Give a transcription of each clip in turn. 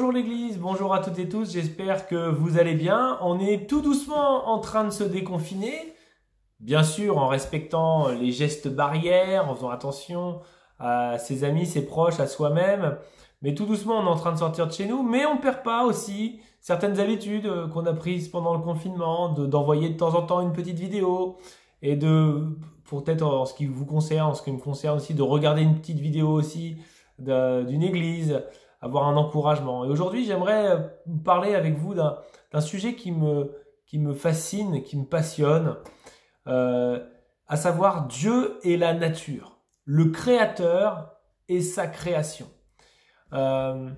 Bonjour l'église, bonjour à toutes et tous, j'espère que vous allez bien. On est tout doucement en train de se déconfiner, bien sûr en respectant les gestes barrières, en faisant attention à ses amis, ses proches, à soi-même. Mais tout doucement on est en train de sortir de chez nous, mais on ne perd pas aussi certaines habitudes qu'on a prises pendant le confinement, d'envoyer de temps en temps une petite vidéo et pour peut-être en ce qui vous concerne, en ce qui me concerne aussi, de regarder une petite vidéo aussi d'une église, avoir un encouragement. Et aujourd'hui, j'aimerais parler avec vous d'un sujet qui me fascine, qui me passionne, à savoir Dieu et la nature, le Créateur et sa création. Dans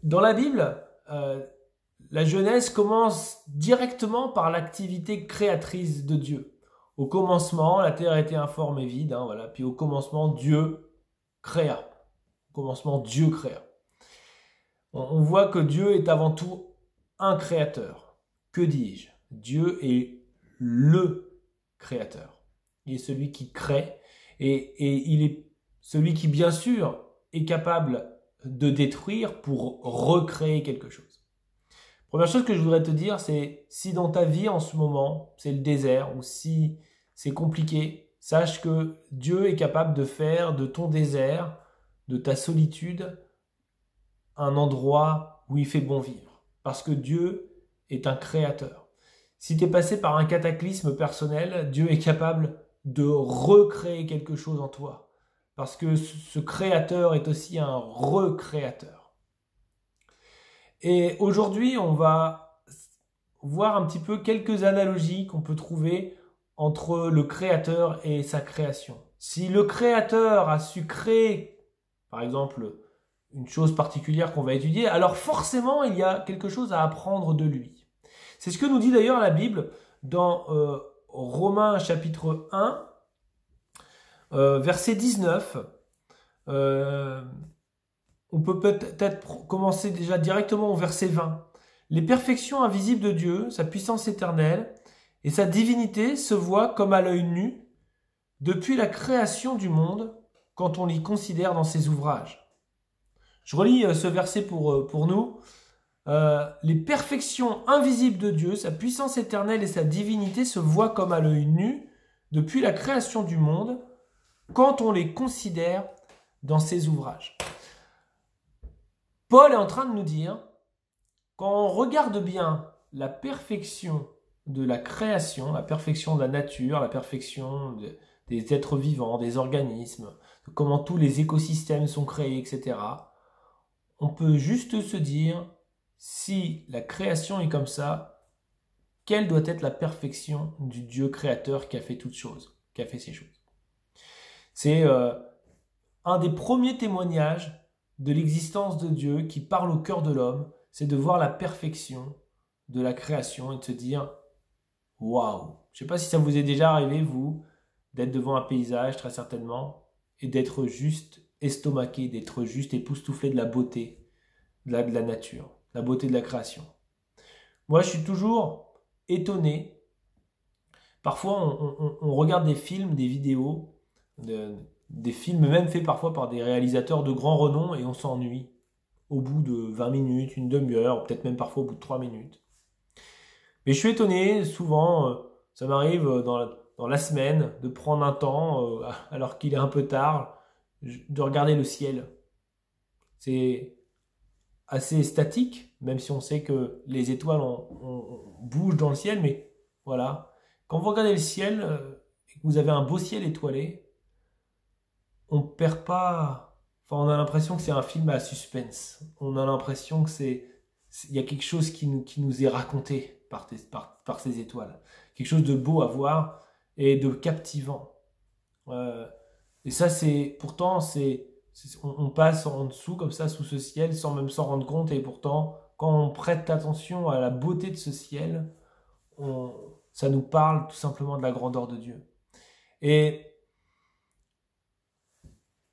la Bible, la Genèse commence directement par l'activité créatrice de Dieu. Au commencement, la terre était informe et vide, voilà. Puis au commencement, Dieu créa. Au commencement, Dieu créa. On voit que Dieu est avant tout un créateur. Que dis-je? Dieu est le créateur. Il est celui qui crée et il est celui qui, bien sûr, est capable de détruire pour recréer quelque chose. Première chose que je voudrais te dire, c'est si dans ta vie en ce moment, c'est le désert ou si c'est compliqué, sache que Dieu est capable de faire de ton désert, de ta solitude, un endroit où il fait bon vivre. Parce que Dieu est un créateur. Si tu es passé par un cataclysme personnel, Dieu est capable de recréer quelque chose en toi. Parce que ce créateur est aussi un recréateur. Et aujourd'hui, on va voir un petit peu quelques analogies qu'on peut trouver entre le créateur et sa création. Si le créateur a su créer, par exemple, une chose particulière qu'on va étudier, alors forcément, il y a quelque chose à apprendre de lui. C'est ce que nous dit d'ailleurs la Bible dans Romains chapitre 1, verset 19. On peut peut-être commencer déjà directement au verset 20. Les perfections invisibles de Dieu, sa puissance éternelle et sa divinité se voient comme à l'œil nu depuis la création du monde quand on les considère dans ses ouvrages. Je relis ce verset pour nous. Les perfections invisibles de Dieu, sa puissance éternelle et sa divinité se voient comme à l'œil nu depuis la création du monde quand on les considère dans ses ouvrages. Paul est en train de nous dire, quand on regarde bien la perfection de la création, la perfection de la nature, la perfection des êtres vivants, des organismes, de comment tous les écosystèmes sont créés, etc., on peut juste se dire, si la création est comme ça, quelle doit être la perfection du Dieu créateur qui a fait toutes choses, qui a fait ces choses. C'est un des premiers témoignages de l'existence de Dieu qui parle au cœur de l'homme, c'est de voir la perfection de la création et de se dire « Waouh !» Je ne sais pas si ça vous est déjà arrivé, vous, d'être devant un paysage, très certainement, et d'être juste estomaqué, d'être juste époustouflé de la beauté de la nature, la beauté de la création. Moi, je suis toujours étonné. Parfois, on regarde des films, des vidéos, des films même faits parfois par des réalisateurs de grand renom et on s'ennuie au bout de 20 minutes, une demi-heure, peut-être même parfois au bout de 3 minutes. Mais je suis étonné, souvent, ça m'arrive dans la semaine de prendre un temps, alors qu'il est un peu tard, de regarder le ciel. C'est assez statique, même si on sait que les étoiles bougent dans le ciel, mais voilà. Quand vous regardez le ciel et que vous avez un beau ciel étoilé, on perd pas. Enfin, on a l'impression que c'est un film à suspense. On a l'impression que il y a quelque chose qui nous est raconté par ces étoiles. Quelque chose de beau à voir et de captivant. Et ça, pourtant, on passe en dessous comme ça, sous ce ciel, sans même s'en rendre compte. Et pourtant, quand on prête attention à la beauté de ce ciel, ça nous parle tout simplement de la grandeur de Dieu. Et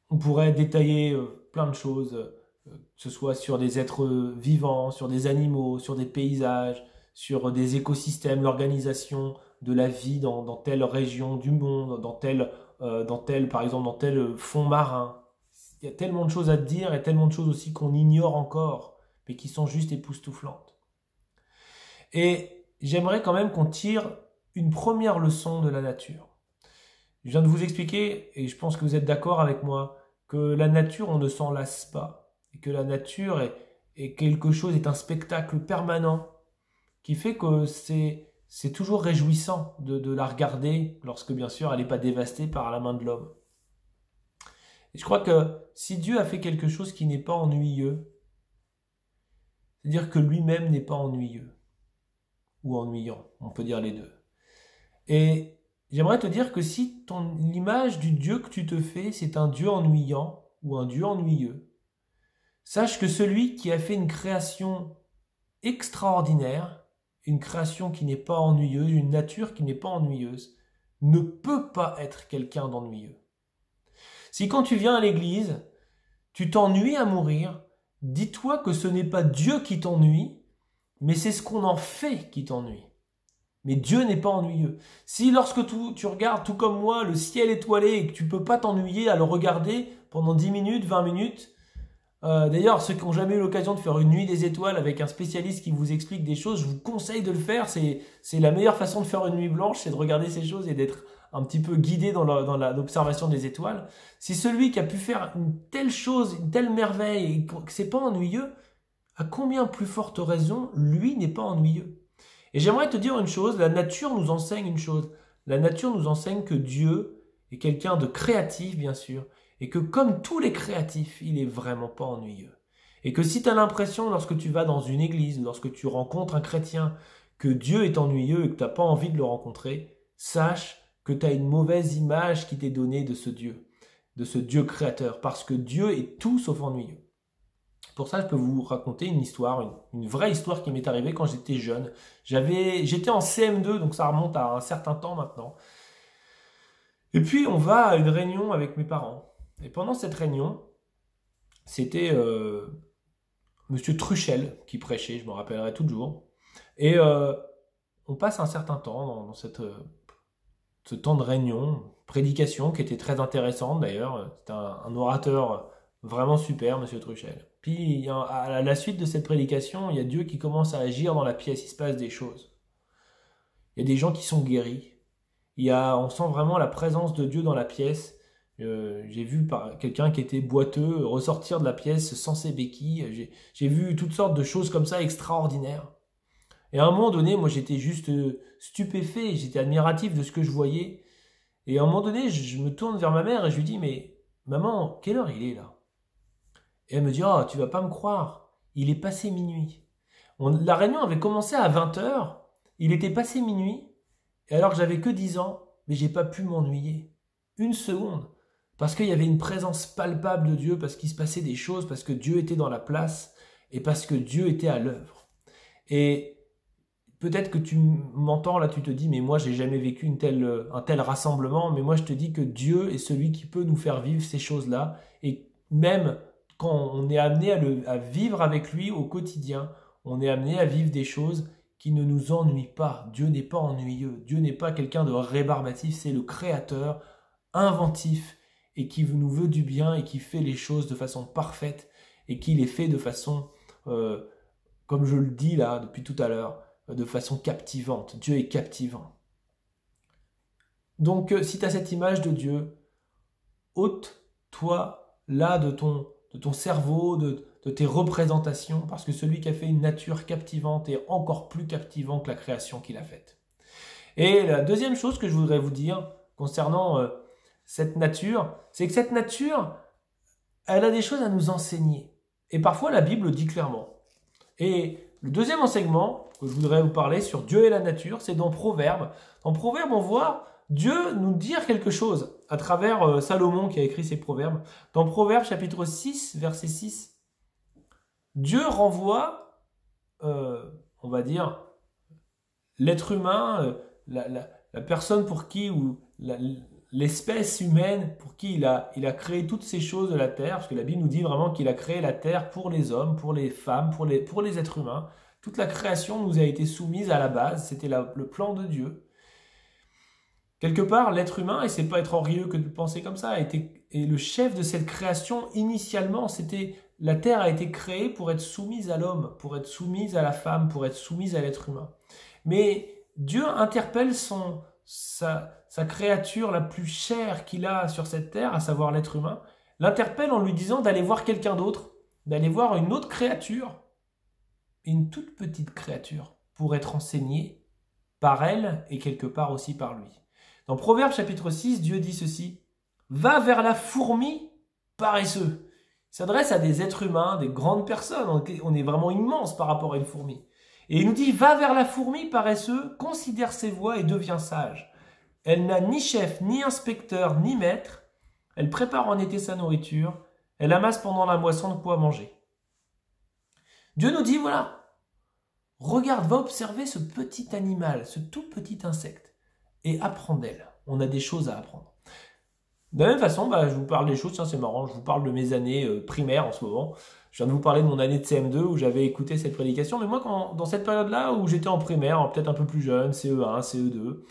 on pourrait détailler plein de choses, que ce soit sur des êtres vivants, sur des animaux, sur des paysages, sur des écosystèmes, l'organisation de la vie dans telle région du monde, par exemple, dans tel fond marin. Il y a tellement de choses à dire et tellement de choses aussi qu'on ignore encore, mais qui sont juste époustouflantes. Et j'aimerais quand même qu'on tire une première leçon de la nature. Je viens de vous expliquer, et je pense que vous êtes d'accord avec moi, que la nature, on ne s'en lasse pas, et que la nature est quelque chose, est un spectacle permanent, qui fait que c'est toujours réjouissant de la regarder, lorsque bien sûr elle n'est pas dévastée par la main de l'homme. Et je crois que si Dieu a fait quelque chose qui n'est pas ennuyeux, c'est-à-dire que lui-même n'est pas ennuyeux, ou ennuyant, on peut dire les deux. Et j'aimerais te dire que si l'image du Dieu que tu te fais, c'est un Dieu ennuyant ou un Dieu ennuyeux, sache que celui qui a fait une création extraordinaire, une création qui n'est pas ennuyeuse, une nature qui n'est pas ennuyeuse, ne peut pas être quelqu'un d'ennuyeux. Si quand tu viens à l'église, tu t'ennuies à mourir, dis-toi que ce n'est pas Dieu qui t'ennuie, mais c'est ce qu'on en fait qui t'ennuie. Mais Dieu n'est pas ennuyeux. Si lorsque tu regardes, tout comme moi, le ciel étoilé et que tu ne peux pas t'ennuyer à le regarder pendant 10 minutes, 20 minutes, d'ailleurs, ceux qui n'ont jamais eu l'occasion de faire une nuit des étoiles avec un spécialiste qui vous explique des choses, je vous conseille de le faire. C'est la meilleure façon de faire une nuit blanche, c'est de regarder ces choses et d'être un petit peu guidé dans l'observation des étoiles. Si celui qui a pu faire une telle chose, une telle merveille, et que c'est pas ennuyeux, à combien plus forte raison, lui n'est pas ennuyeux? Et j'aimerais te dire une chose, la nature nous enseigne une chose. La nature nous enseigne que Dieu est quelqu'un de créatif, bien sûr, et que comme tous les créatifs, il est vraiment pas ennuyeux. Et que si tu as l'impression, lorsque tu vas dans une église, lorsque tu rencontres un chrétien, que Dieu est ennuyeux et que tu n'as pas envie de le rencontrer, sache que tu as une mauvaise image qui t'est donnée de ce Dieu créateur, parce que Dieu est tout sauf ennuyeux. Pour ça, je peux vous raconter une histoire, une vraie histoire qui m'est arrivée quand j'étais jeune. J'étais en CM2, donc ça remonte à un certain temps maintenant. Et puis, on va à une réunion avec mes parents. Et pendant cette réunion, c'était Monsieur Truchel qui prêchait, je me rappellerai toujours. Et on passe un certain temps dans ce temps de réunion, prédication qui était très intéressante d'ailleurs. C'était un orateur vraiment super, Monsieur Truchel. Puis à la suite de cette prédication, il y a Dieu qui commence à agir dans la pièce, il se passe des choses. Il y a des gens qui sont guéris. On sent vraiment la présence de Dieu dans la pièce. J'ai vu quelqu'un qui était boiteux ressortir de la pièce sans ses béquilles. J'ai vu toutes sortes de choses comme ça extraordinaires. Et à un moment donné, moi j'étais juste stupéfait, j'étais admiratif de ce que je voyais. Et à un moment donné, je me tourne vers ma mère et je lui dis, mais maman, quelle heure il est là? Et elle me dit, oh, tu vas pas me croire, il est passé minuit. La réunion avait commencé à 20h, il était passé minuit, et alors que j'avais que 10 ans, mais j'ai pas pu m'ennuyer. Une seconde. Parce qu'il y avait une présence palpable de Dieu, parce qu'il se passait des choses, parce que Dieu était dans la place, et parce que Dieu était à l'œuvre. Et peut-être que tu m'entends là, tu te dis, mais moi j'ai jamais vécu un tel rassemblement, mais moi je te dis que Dieu est celui qui peut nous faire vivre ces choses-là, et même quand on est amené à vivre avec lui au quotidien, on est amené à vivre des choses qui ne nous ennuient pas. Dieu n'est pas ennuyeux. Dieu n'est pas quelqu'un de rébarbatif. C'est le Créateur inventif et qui nous veut du bien et qui fait les choses de façon parfaite et qui les fait de façon, comme je le dis là depuis tout à l'heure, de façon captivante. Dieu est captivant. Donc, si tu as cette image de Dieu, ôte-toi là de ton cerveau, de tes représentations, parce que celui qui a fait une nature captivante est encore plus captivant que la création qu'il a faite. Et la deuxième chose que je voudrais vous dire concernant cette nature, c'est que cette nature, elle a des choses à nous enseigner. Et parfois, la Bible le dit clairement. Et le deuxième enseignement que je voudrais vous parler sur Dieu et la nature, c'est dans Proverbes. Dans Proverbes, on voit Dieu nous dire quelque chose à travers Salomon qui a écrit ces proverbes. Dans Proverbes chapitre 6, verset 6, Dieu renvoie, on va dire, l'être humain, la personne pour qui, ou l'espèce humaine pour qui il a créé toutes ces choses de la terre, parce que la Bible nous dit vraiment qu'il a créé la terre pour les hommes, pour les femmes, pour les êtres humains. Toute la création nous a été soumise à la base, c'était le plan de Dieu. Quelque part, l'être humain, et c'est pas être orgueilleux que de penser comme ça, est le chef de cette création initialement. C'était la terre a été créée pour être soumise à l'homme, pour être soumise à la femme, pour être soumise à l'être humain. Mais Dieu interpelle sa créature la plus chère qu'il a sur cette terre, à savoir l'être humain, l'interpelle en lui disant d'aller voir quelqu'un d'autre, d'aller voir une autre créature, une toute petite créature, pour être enseignée par elle et quelque part aussi par lui. Dans Proverbes chapitre 6, Dieu dit ceci: « Va vers la fourmi paresseux ». Il s'adresse à des êtres humains, des grandes personnes. On est vraiment immense par rapport à une fourmi. Et il nous dit: va vers la fourmi paresseux, considère ses voies et deviens sage. Elle n'a ni chef, ni inspecteur, ni maître. Elle prépare en été sa nourriture. Elle amasse pendant la moisson de quoi manger. Dieu nous dit, voilà, regarde, va observer ce petit animal, ce tout petit insecte, et apprends d'elle. On a des choses à apprendre. De la même façon, je vous parle des choses, tiens c'est marrant, je vous parle de mes années primaires en ce moment. Je viens de vous parler de mon année de CM2 où j'avais écouté cette prédication, mais moi dans cette période-là où j'étais en primaire, peut-être un peu plus jeune, CE1, CE2,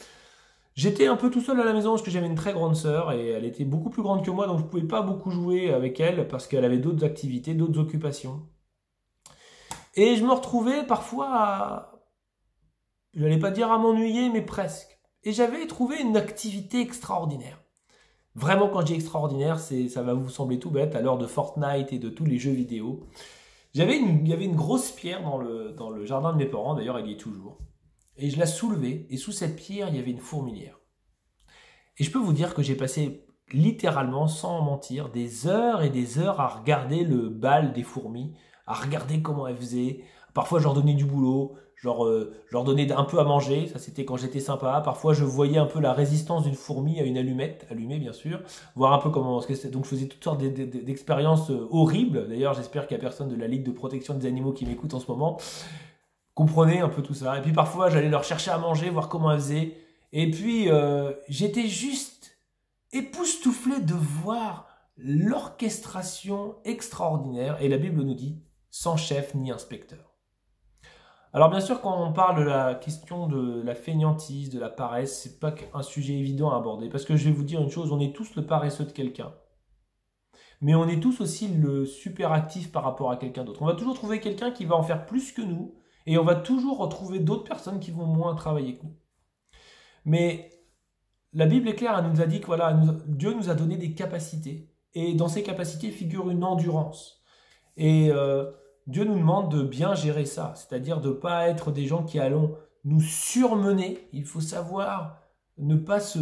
j'étais un peu tout seul à la maison parce que j'avais une très grande sœur et elle était beaucoup plus grande que moi, donc je ne pouvais pas beaucoup jouer avec elle parce qu'elle avait d'autres activités, d'autres occupations. Et je me retrouvais parfois je n'allais pas dire à m'ennuyer, mais presque. Et j'avais trouvé une activité extraordinaire. Vraiment, quand je dis extraordinaire, ça va vous sembler tout bête à l'heure de Fortnite et de tous les jeux vidéo. Il y avait une grosse pierre dans le jardin de mes parents, d'ailleurs elle y est toujours. Et je la soulevais, et sous cette pierre, il y avait une fourmilière. Et je peux vous dire que j'ai passé littéralement, sans mentir, des heures et des heures à regarder le bal des fourmis, à regarder comment elles faisaient. Parfois, je leur donnais du boulot, je leur donnais un peu à manger, ça c'était quand j'étais sympa. Parfois, je voyais un peu la résistance d'une fourmi à une allumette, allumée bien sûr, voir un peu comment... Donc, je faisais toutes sortes d'expériences horribles. D'ailleurs, j'espère qu'il n'y a personne de la Ligue de protection des animaux qui m'écoute en ce moment. Comprenez un peu tout ça. Et puis, parfois, j'allais leur chercher à manger, voir comment elles faisaient. Et puis, j'étais juste époustouflé de voir l'orchestration extraordinaire. Et la Bible nous dit, sans chef ni inspecteur. Alors bien sûr, quand on parle de la question de la fainéantise, de la paresse, c'est pas un sujet évident à aborder. Parce que je vais vous dire une chose, on est tous le paresseux de quelqu'un. Mais on est tous aussi le super actif par rapport à quelqu'un d'autre. On va toujours trouver quelqu'un qui va en faire plus que nous. Et on va toujours retrouver d'autres personnes qui vont moins travailler que nous. Mais la Bible est claire, elle nous a dit que voilà, Dieu nous a donné des capacités. Et dans ces capacités figure une endurance. Et Dieu nous demande de bien gérer ça, c'est-à-dire de ne pas être des gens qui allons nous surmener. Il faut savoir ne pas se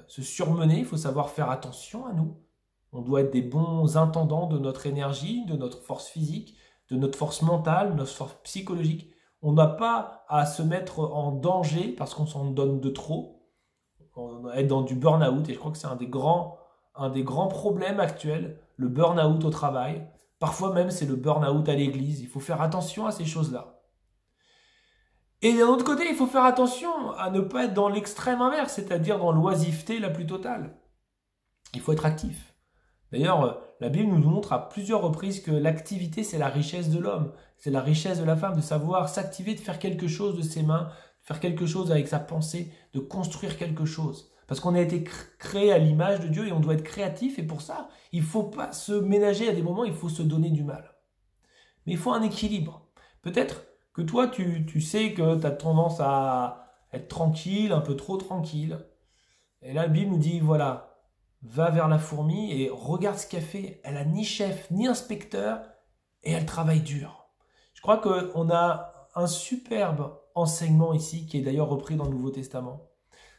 surmener, il faut savoir faire attention à nous. On doit être des bons intendants de notre énergie, de notre force physique, de notre force mentale, de notre force psychologique. On n'a pas à se mettre en danger parce qu'on s'en donne de trop. On va être dans du burn-out et je crois que c'est un des grands problèmes actuels, le burn-out au travail. Parfois même, c'est le burn-out à l'église. Il faut faire attention à ces choses-là. Et d'un autre côté, il faut faire attention à ne pas être dans l'extrême inverse, c'est-à-dire dans l'oisiveté la plus totale. Il faut être actif. D'ailleurs, la Bible nous montre à plusieurs reprises que l'activité, c'est la richesse de l'homme. C'est la richesse de la femme, de savoir s'activer, de faire quelque chose de ses mains, de faire quelque chose avec sa pensée, de construire quelque chose. Parce qu'on a été créé à l'image de Dieu et on doit être créatif. Et pour ça, il ne faut pas se ménager à des moments, il faut se donner du mal. Mais il faut un équilibre. Peut-être que toi, tu sais que tu as tendance à être tranquille, un peu trop tranquille. Et là, la Bible nous dit, voilà, va vers la fourmi et regarde ce qu'elle fait. Elle n'a ni chef, ni inspecteur et elle travaille dur. Je crois qu'on a un superbe enseignement ici qui est d'ailleurs repris dans le Nouveau Testament.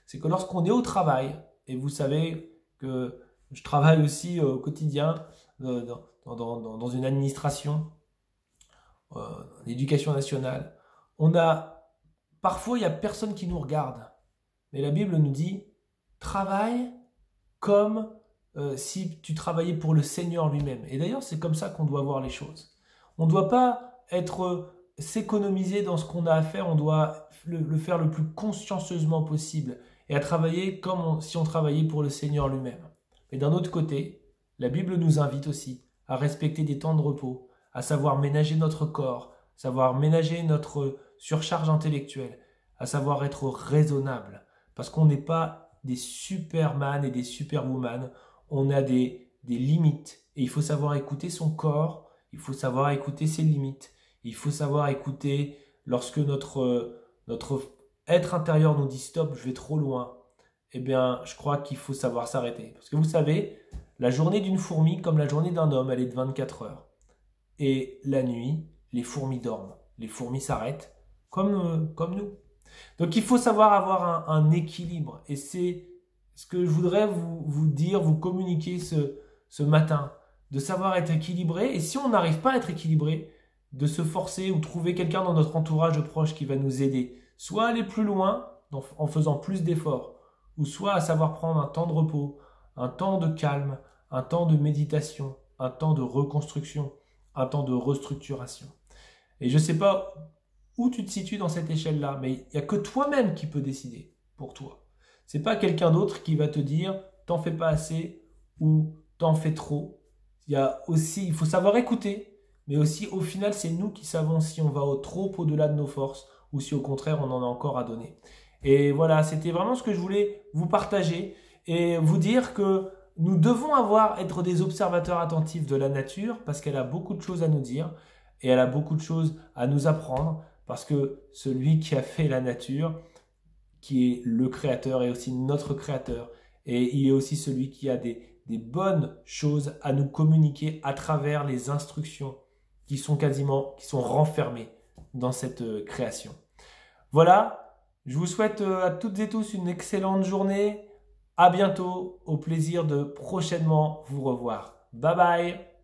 C'est que lorsqu'on est au travail, et vous savez que je travaille aussi au quotidien dans une administration, l'éducation nationale, parfois il n'y a personne qui nous regarde. Mais la Bible nous dit, travaille comme si tu travaillais pour le Seigneur lui-même. Et d'ailleurs, c'est comme ça qu'on doit voir les choses. On ne doit pas s'économiser dans ce qu'on a à faire, on doit le faire le plus consciencieusement possible et à travailler comme si on travaillait pour le Seigneur lui-même. Mais d'un autre côté, la Bible nous invite aussi à respecter des temps de repos, à savoir ménager notre corps, savoir ménager notre surcharge intellectuelle, à savoir être raisonnable, parce qu'on n'est pas des superman et des superwoman, on a des limites et il faut savoir écouter son corps, Il faut savoir écouter ses limites. Il faut savoir écouter lorsque notre être intérieur nous dit stop, je vais trop loin. Eh bien, je crois qu'il faut savoir s'arrêter. Parce que vous savez, la journée d'une fourmi, comme la journée d'un homme, elle est de 24 heures. Et la nuit, les fourmis dorment. Les fourmis s'arrêtent, comme nous. Donc il faut savoir avoir un équilibre. Et c'est ce que je voudrais vous dire, vous communiquer ce matin. De savoir être équilibré. Et si on n'arrive pas à être équilibré, de se forcer ou trouver quelqu'un dans notre entourage proche qui va nous aider. Soit aller plus loin en faisant plus d'efforts. Ou soit à savoir prendre un temps de repos, un temps de calme, un temps de méditation, un temps de reconstruction, un temps de restructuration. Et je ne sais pas où tu te situes dans cette échelle-là, mais il n'y a que toi-même qui peux décider pour toi. Ce n'est pas quelqu'un d'autre qui va te dire « t'en fais pas assez » ou « t'en fais trop ». Il faut savoir écouter, mais aussi au final, c'est nous qui savons si on va trop au-delà de nos forces ou si au contraire, on en a encore à donner. Et voilà, c'était vraiment ce que je voulais vous partager et vous dire que nous devons être des observateurs attentifs de la nature parce qu'elle a beaucoup de choses à nous dire et elle a beaucoup de choses à nous apprendre parce que celui qui a fait la nature, qui est le créateur, est aussi notre créateur et il est aussi celui qui a des bonnes choses à nous communiquer à travers les instructions qui sont renfermées dans cette création. Voilà. Je vous souhaite à toutes et tous une excellente journée. À bientôt. Au plaisir de prochainement vous revoir. Bye bye.